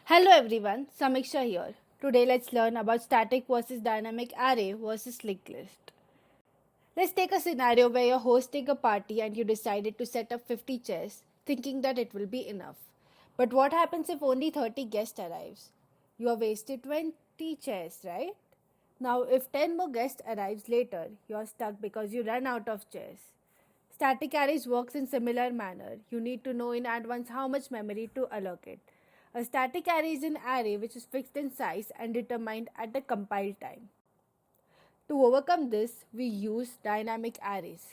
Hello everyone, Samiksha here. Today let's learn about static versus dynamic array versus linked list. Let's take a scenario where you're hosting a party and you decided to set up 50 chairs thinking that it will be enough. But what happens if only 30 guests arrives? You have wasted 20 chairs, right? Now if 10 more guests arrives later, you're stuck because you ran out of chairs. Static arrays works in similar manner. You need to know in advance how much memory to allocate. A static array is an array which is fixed in size and determined at the compile time. To overcome this, we use dynamic arrays.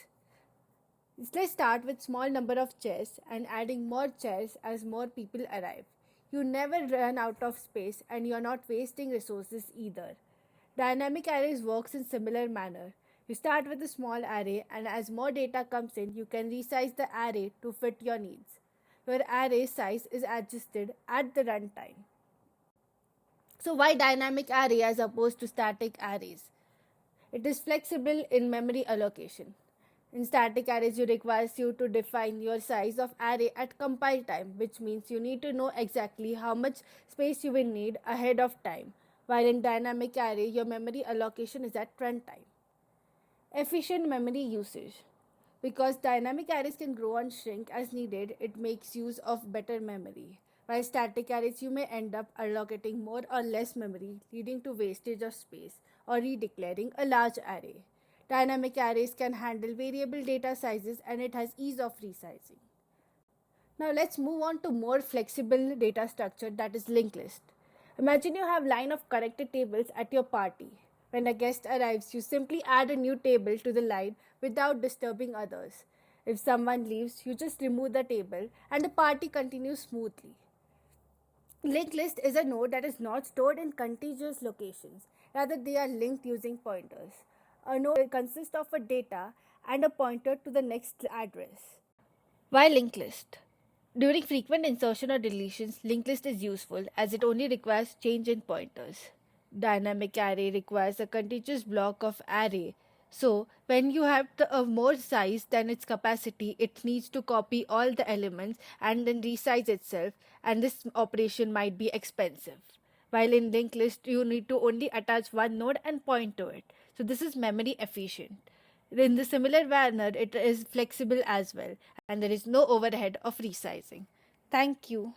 Let's start with small number of chairs and adding more chairs as more people arrive. You never run out of space and you're not wasting resources either. Dynamic arrays works in similar manner. You start with a small array and as more data comes in, you can resize the array to fit your needs. Your array size is adjusted at the runtime. So why dynamic array as opposed to static arrays? It is flexible in memory allocation. In static arrays, it requires you to define your size of array at compile time, which means you need to know exactly how much space you will need ahead of time. While in dynamic array, your memory allocation is at runtime. Efficient memory usage. Because dynamic arrays can grow and shrink as needed, it makes use of better memory. While static arrays, you may end up allocating more or less memory, leading to wastage of space or redeclaring a large array. Dynamic arrays can handle variable data sizes and it has ease of resizing. Now let's move on to more flexible data structure, that is linked list. Imagine you have line of connected tables at your party. When a guest arrives, you simply add a new table to the line without disturbing others. If someone leaves, you just remove the table and the party continues smoothly. Linked list is a node that is not stored in contiguous locations. Rather, they are linked using pointers. A node consists of a data and a pointer to the next address. Why linked list? During frequent insertion or deletions, linked list is useful as it only requires change in pointers. Dynamic array requires a contiguous block of array. So, when you have more size than its capacity, it needs to copy all the elements and then resize itself, and this operation might be expensive. While in linked list, you need to only attach one node and point to it. So, this is memory efficient. In the similar manner, it is flexible as well, and there is no overhead of resizing. Thank you.